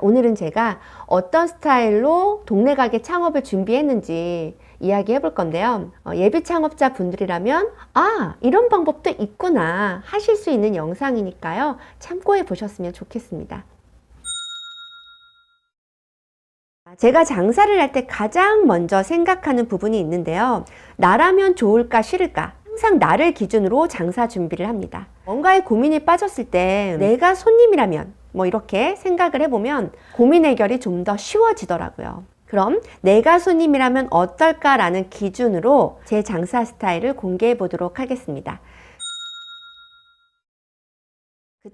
오늘은 제가 어떤 스타일로 동네 가게 창업을 준비했는지 이야기해 볼 건데요. 예비 창업자 분들이라면 이런 방법도 있구나 하실 수 있는 영상이니까요. 참고해 보셨으면 좋겠습니다. 제가 장사를 할 때 가장 먼저 생각하는 부분이 있는데요. 나라면 좋을까 싫을까? 항상 나를 기준으로 장사 준비를 합니다. 뭔가에 고민이 빠졌을 때 내가 손님이라면 이렇게 생각을 해보면 고민 해결이 좀 더 쉬워지더라고요. 그럼 내가 손님이라면 어떨까라는 기준으로 제 장사 스타일을 공개해 보도록 하겠습니다.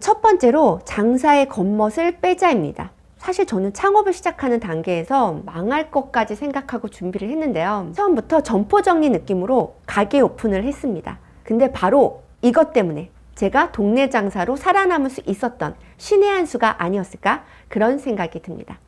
첫 번째로 장사의 겉멋을 빼자입니다. 사실 저는 창업을 시작하는 단계에서 망할 것까지 생각하고 준비를 했는데요. 처음부터 점포 정리 느낌으로 가게 오픈을 했습니다. 근데 바로 이것 때문에 제가 동네 장사로 살아남을 수 있었던 신의 한 수가 아니었을까? 그런 생각이 듭니다.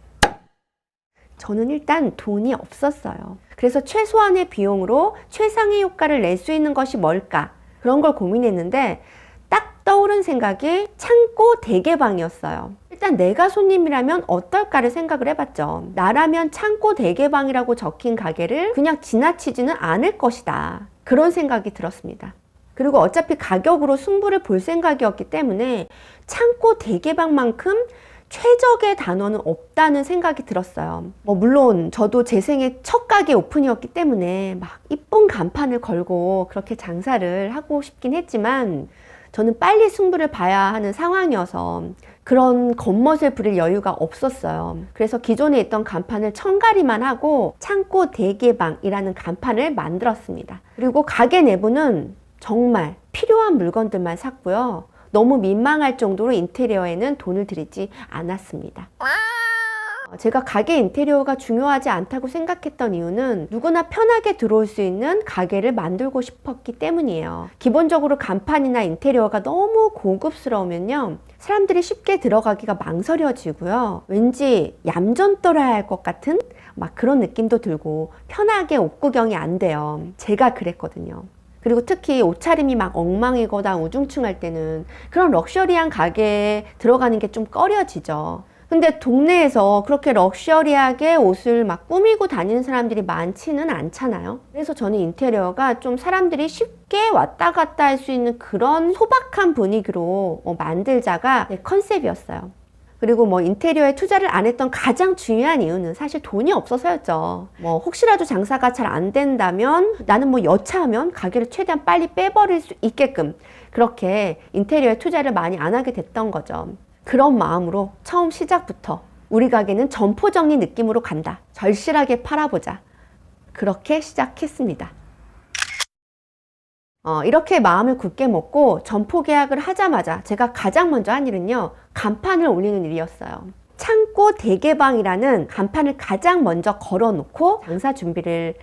저는 일단 돈이 없었어요. 그래서 최소한의 비용으로 최상의 효과를 낼 수 있는 것이 뭘까? 그런 걸 고민했는데 딱 떠오른 생각이 창고 대개방이었어요. 일단 내가 손님이라면 어떨까를 생각을 해봤죠. 나라면 창고 대개방이라고 적힌 가게를 그냥 지나치지는 않을 것이다. 그런 생각이 들었습니다. 그리고 어차피 가격으로 승부를 볼 생각이었기 때문에 창고 대개방만큼 최적의 단어는 없다는 생각이 들었어요. 물론 저도 제 생애 첫 가게 오픈이었기 때문에 막 이쁜 간판을 걸고 그렇게 장사를 하고 싶긴 했지만 저는 빨리 승부를 봐야 하는 상황이어서 그런 겉멋을 부릴 여유가 없었어요. 그래서 기존에 있던 간판을 천가리만 하고 창고 대개방이라는 간판을 만들었습니다. 그리고 가게 내부는 정말 필요한 물건들만 샀고요. 너무 민망할 정도로 인테리어에는 돈을 들이지 않았습니다. 제가 가게 인테리어가 중요하지 않다고 생각했던 이유는 누구나 편하게 들어올 수 있는 가게를 만들고 싶었기 때문이에요. 기본적으로 간판이나 인테리어가 너무 고급스러우면요, 사람들이 쉽게 들어가기가 망설여지고요. 왠지 얌전 떨어야 할 것 같은 그런 느낌도 들고 편하게 옷 구경이 안 돼요. 제가 그랬거든요. 그리고 특히 옷차림이 엉망이거나 우중충할 때는 그런 럭셔리한 가게에 들어가는 게 좀 꺼려지죠. 근데 동네에서 그렇게 럭셔리하게 옷을 꾸미고 다니는 사람들이 많지는 않잖아요. 그래서 저는 인테리어가 좀 사람들이 쉽게 왔다 갔다 할 수 있는 그런 소박한 분위기로 만들자가 제 컨셉이었어요. 그리고 인테리어에 투자를 안 했던 가장 중요한 이유는 사실 돈이 없어서였죠. 혹시라도 장사가 잘 안 된다면 나는 여차하면 가게를 최대한 빨리 빼버릴 수 있게끔 그렇게 인테리어에 투자를 많이 안 하게 됐던 거죠. 그런 마음으로 처음 시작부터 우리 가게는 점포 정리 느낌으로 간다. 절실하게 팔아보자. 그렇게 시작했습니다. 이렇게 마음을 굳게 먹고 점포 계약을 하자마자 제가 가장 먼저 한 일은요, 간판을 올리는 일이었어요. 창고 대개방이라는 간판을 가장 먼저 걸어놓고 장사 준비를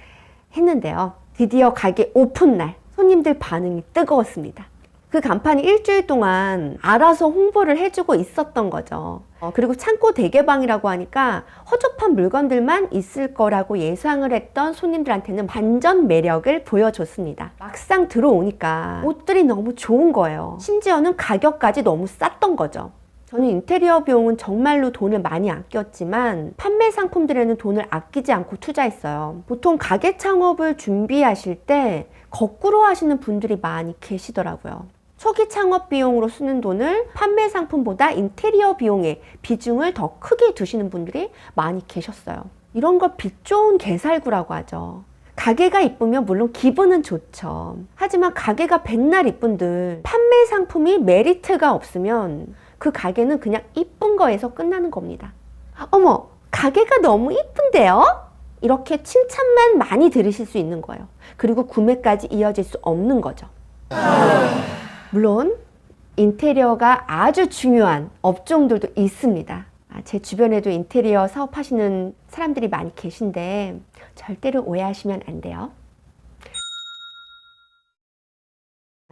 했는데요. 드디어 가게 오픈 날 손님들 반응이 뜨거웠습니다. 그 간판이 일주일 동안 알아서 홍보를 해주고 있었던 거죠. 그리고 창고 대개방이라고 하니까 허접한 물건들만 있을 거라고 예상을 했던 손님들한테는 반전 매력을 보여줬습니다. 막상 들어오니까 옷들이 너무 좋은 거예요. 심지어는 가격까지 너무 쌌던 거죠. 저는 인테리어 비용은 정말로 돈을 많이 아꼈지만 판매 상품들에는 돈을 아끼지 않고 투자했어요. 보통 가게 창업을 준비하실 때 거꾸로 하시는 분들이 많이 계시더라고요. 초기 창업 비용으로 쓰는 돈을 판매 상품보다 인테리어 비용에 비중을 더 크게 두시는 분들이 많이 계셨어요. 이런 걸 빛 좋은 개살구라고 하죠. 가게가 이쁘면 물론 기분은 좋죠. 하지만 가게가 백날 이쁜들 판매 상품이 메리트가 없으면 그 가게는 그냥 이쁜 거에서 끝나는 겁니다. 어머, 가게가 너무 이쁜데요? 이렇게 칭찬만 많이 들으실 수 있는 거예요. 그리고 구매까지 이어질 수 없는 거죠. 물론 인테리어가 아주 중요한 업종들도 있습니다. 제 주변에도 인테리어 사업하시는 사람들이 많이 계신데 절대로 오해하시면 안 돼요.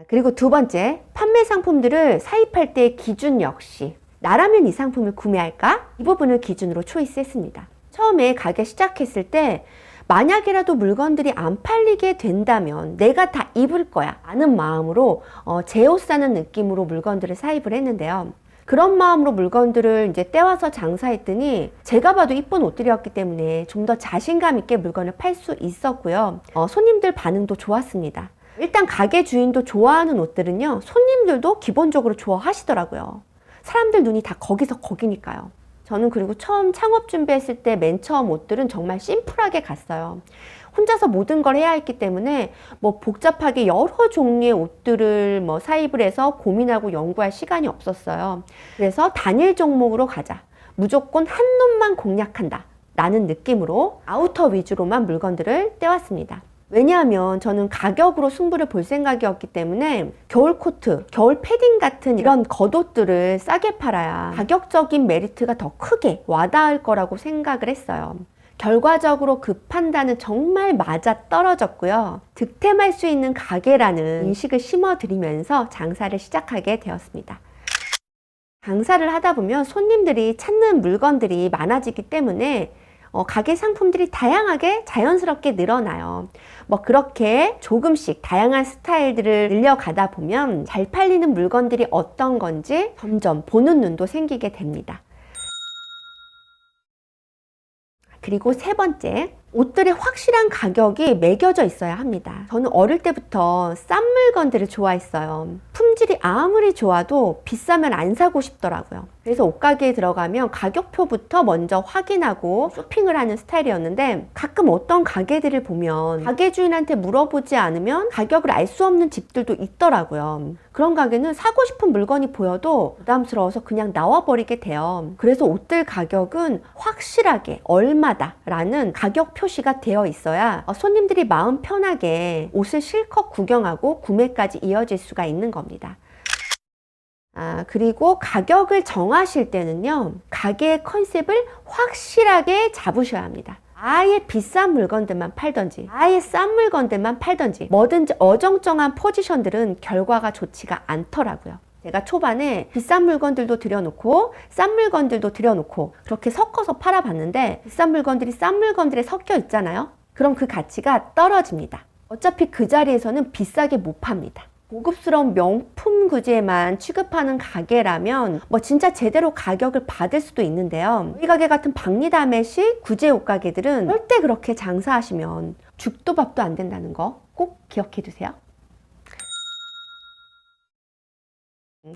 그리고 두 번째, 판매 상품들을 사입할 때의 기준 역시 나라면 이 상품을 구매할까? 이 부분을 기준으로 초이스했습니다. 처음에 가게 시작했을 때 만약이라도 물건들이 안 팔리게 된다면 내가 다 입을 거야 라는 마음으로 제 옷 사는 느낌으로 물건들을 사입을 했는데요. 그런 마음으로 물건들을 이제 떼와서 장사했더니 제가 봐도 이쁜 옷들이었기 때문에 좀 더 자신감 있게 물건을 팔 수 있었고요. 손님들 반응도 좋았습니다. 일단 가게 주인도 좋아하는 옷들은요, 손님들도 기본적으로 좋아하시더라고요. 사람들 눈이 다 거기니까요. 저는 그리고 처음 창업 준비했을 때 맨 처음 옷들은 정말 심플하게 갔어요. 혼자서 모든 걸 해야 했기 때문에 뭐 복잡하게 여러 종류의 옷들을 뭐 사입을 해서 고민하고 연구할 시간이 없었어요. 그래서 단일 종목으로 가자. 무조건 한 놈만 공략한다. 라는 느낌으로 아우터 위주로만 물건들을 떼왔습니다. 왜냐하면 저는 가격으로 승부를 볼 생각이었기 때문에 겨울 코트, 겨울 패딩 같은 이런 겉옷들을 싸게 팔아야 가격적인 메리트가 더 크게 와닿을 거라고 생각을 했어요. 결과적으로 그 판단은 정말 맞아 떨어졌고요. 득템할 수 있는 가게라는 인식을 심어드리면서 장사를 시작하게 되었습니다. 장사를 하다 보면 손님들이 찾는 물건들이 많아지기 때문에 가게 상품들이 다양하게 자연스럽게 늘어나요. 뭐 그렇게 조금씩 다양한 스타일들을 늘려가다 보면 잘 팔리는 물건들이 어떤 건지 점점 보는 눈도 생기게 됩니다. 그리고 세 번째, 옷들의 확실한 가격이 매겨져 있어야 합니다. 저는 어릴 때부터 싼 물건들을 좋아했어요. 품질이 아무리 좋아도 비싸면 안 사고 싶더라고요. 그래서 옷가게에 들어가면 가격표부터 먼저 확인하고 쇼핑을 하는 스타일이었는데, 가끔 어떤 가게들을 보면 가게 주인한테 물어보지 않으면 가격을 알 수 없는 집들도 있더라고요. 그런 가게는 사고 싶은 물건이 보여도 부담스러워서 그냥 나와버리게 돼요. 그래서 옷들 가격은 확실하게 얼마다 라는 가격 표시가 되어 있어야 손님들이 마음 편하게 옷을 실컷 구경하고 구매까지 이어질 수가 있는 겁니다. 그리고 가격을 정하실 때는요, 가게의 컨셉을 확실하게 잡으셔야 합니다. 아예 비싼 물건들만 팔던지 아예 싼 물건들만 팔던지 뭐든지 어정쩡한 포지션들은 결과가 좋지가 않더라고요. 제가 초반에 비싼 물건들도 들여놓고 싼 물건들도 들여놓고 그렇게 섞어서 팔아봤는데, 비싼 물건들이 싼 물건들에 섞여 있잖아요. 그럼 그 가치가 떨어집니다. 어차피 그 자리에서는 비싸게 못 팝니다. 고급스러운 명품 구제만 취급하는 가게라면 뭐 진짜 제대로 가격을 받을 수도 있는데요. 저희 가게 같은 박리다메식 구제 옷가게들은 절대 그렇게 장사하시면 죽도 밥도 안 된다는 거 꼭 기억해 두세요.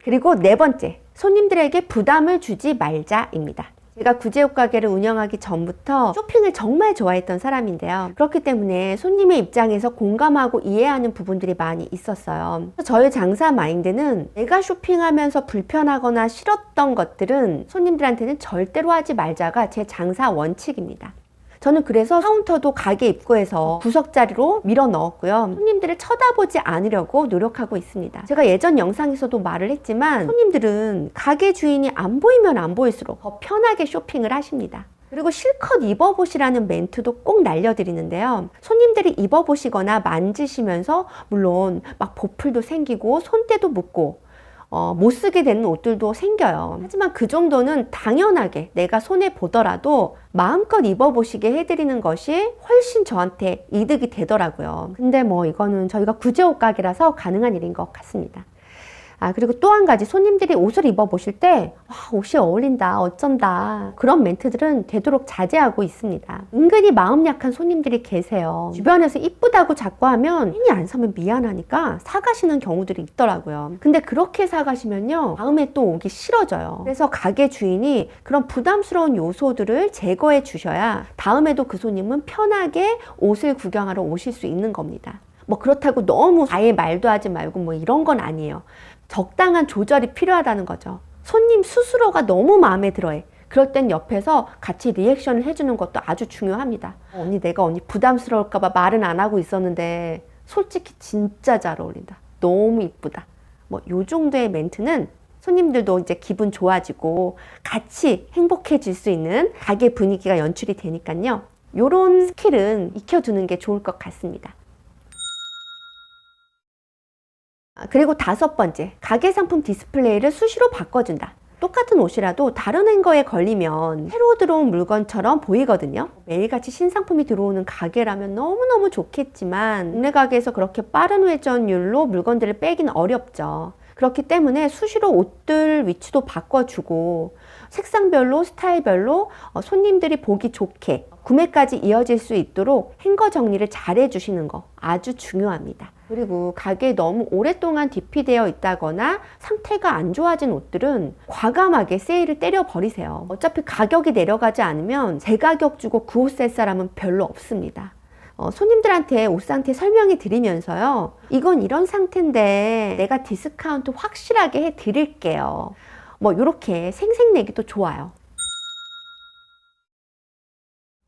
그리고 네 번째, 손님들에게 부담을 주지 말자입니다. 제가 구제옷 가게를 운영하기 전부터 쇼핑을 정말 좋아했던 사람인데요. 그렇기 때문에 손님의 입장에서 공감하고 이해하는 부분들이 많이 있었어요. 저의 장사 마인드는 내가 쇼핑하면서 불편하거나 싫었던 것들은 손님들한테는 절대로 하지 말자가 제 장사 원칙입니다. 저는 그래서 카운터도 가게 입구에서 구석자리로 밀어 넣었고요. 손님들을 쳐다보지 않으려고 노력하고 있습니다. 제가 예전 영상에서도 말을 했지만 손님들은 가게 주인이 안 보이면 안 보일수록 더 편하게 쇼핑을 하십니다. 그리고 실컷 입어보시라는 멘트도 꼭 날려드리는데요. 손님들이 입어보시거나 만지시면서 물론 막 보풀도 생기고 손때도 묻고 못 쓰게 되는 옷들도 생겨요. 하지만 그 정도는 당연하게 내가 손에 보더라도 마음껏 입어보시게 해드리는 것이 훨씬 저한테 이득이 되더라고요. 근데 뭐 이거는 저희가 구제옷 가게라서 가능한 일인 것 같습니다. 그리고 또 한 가지, 손님들이 옷을 입어보실 때 옷이 어울린다, 어쩐다, 그런 멘트들은 되도록 자제하고 있습니다. 은근히 마음 약한 손님들이 계세요. 주변에서 이쁘다고 자꾸 하면 괜히 안 사면 미안하니까 사가시는 경우들이 있더라고요. 근데 그렇게 사가시면요, 다음에 또 오기 싫어져요. 그래서 가게 주인이 그런 부담스러운 요소들을 제거해 주셔야 다음에도 그 손님은 편하게 옷을 구경하러 오실 수 있는 겁니다. 뭐 그렇다고 너무 아예 말도 하지 말고 뭐 이런 건 아니에요. 적당한 조절이 필요하다는 거죠. 손님 스스로가 너무 마음에 들어해. 그럴 땐 옆에서 같이 리액션을 해주는 것도 아주 중요합니다. 언니, 내가 언니 부담스러울까봐 말은 안 하고 있었는데 솔직히 진짜 잘 어울린다. 너무 이쁘다. 뭐 요 정도의 멘트는 손님들도 이제 기분 좋아지고 같이 행복해질 수 있는 가게 분위기가 연출이 되니까요. 요런 스킬은 익혀두는 게 좋을 것 같습니다. 그리고 다섯 번째, 가게 상품 디스플레이를 수시로 바꿔준다. 똑같은 옷이라도 다른 행거에 걸리면 새로 들어온 물건처럼 보이거든요. 매일같이 신상품이 들어오는 가게라면 너무너무 좋겠지만 국내 가게에서 그렇게 빠른 회전율로 물건들을 빼긴 어렵죠. 그렇기 때문에 수시로 옷들 위치도 바꿔주고 색상별로 스타일별로 손님들이 보기 좋게 구매까지 이어질 수 있도록 행거 정리를 잘 해주시는 거 아주 중요합니다. 그리고 가게에 너무 오랫동안 디피되어 있다거나 상태가 안 좋아진 옷들은 과감하게 세일을 때려버리세요. 어차피 가격이 내려가지 않으면 제 가격 주고 그 옷 살 사람은 별로 없습니다. 손님들한테 옷 상태 설명해 드리면서요, 이건 이런 상태인데 내가 디스카운트 확실하게 해 드릴게요. 뭐 이렇게 생색내기도 좋아요.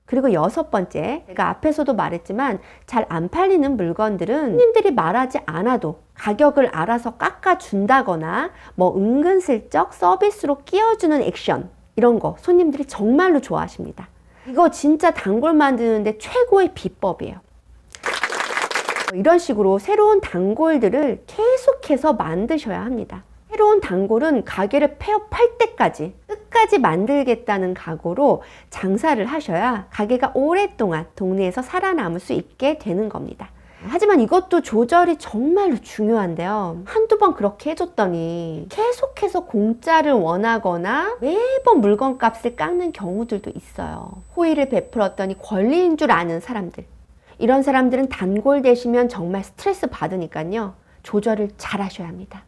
그리고 6번째, 제가 앞에서도 말했지만 잘 안 팔리는 물건들은 손님들이 말하지 않아도 가격을 알아서 깎아준다거나 뭐 은근슬쩍 서비스로 끼워주는 액션, 이런 거 손님들이 정말로 좋아하십니다. 이거 진짜 단골 만드는데 최고의 비법이에요. 이런 식으로 새로운 단골들을 계속해서 만드셔야 합니다. 새로운 단골은 가게를 폐업할 때까지 끝까지 만들겠다는 각오로 장사를 하셔야 가게가 오랫동안 동네에서 살아남을 수 있게 되는 겁니다. 하지만 이것도 조절이 정말로 중요한데요. 한두 번 그렇게 해줬더니 계속해서 공짜를 원하거나 매번 물건값을 깎는 경우들도 있어요. 호의를 베풀었더니 권리인 줄 아는 사람들. 이런 사람들은 단골 되시면 정말 스트레스 받으니까요. 조절을 잘 하셔야 합니다.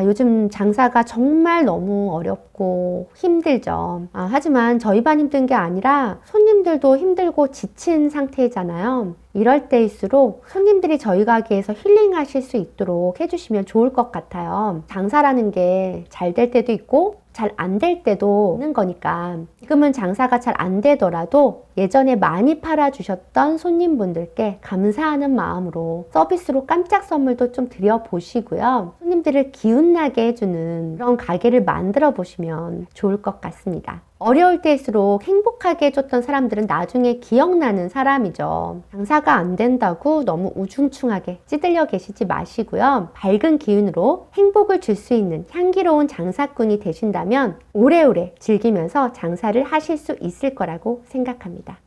요즘 장사가 정말 너무 어렵고 힘들죠. 하지만 저희만 힘든 게 아니라 손님들도 힘들고 지친 상태잖아요. 이럴 때일수록 손님들이 저희 가게에서 힐링하실 수 있도록 해주시면 좋을 것 같아요. 장사라는 게 잘 될 때도 있고 잘 안 될 때도 있는 거니까 지금은 장사가 잘 안 되더라도 예전에 많이 팔아주셨던 손님분들께 감사하는 마음으로 서비스로 깜짝 선물도 좀 드려보시고요. 손님들을 기운나게 해주는 그런 가게를 만들어 보시면 좋을 것 같습니다. 어려울 때일수록 행복하게 해줬던 사람들은 나중에 기억나는 사람이죠. 장사가 안 된다고 너무 우중충하게 찌들려 계시지 마시고요. 밝은 기운으로 행복을 줄 수 있는 향기로운 장사꾼이 되신다면 오래오래 즐기면서 장사를 하실 수 있을 거라고 생각합니다.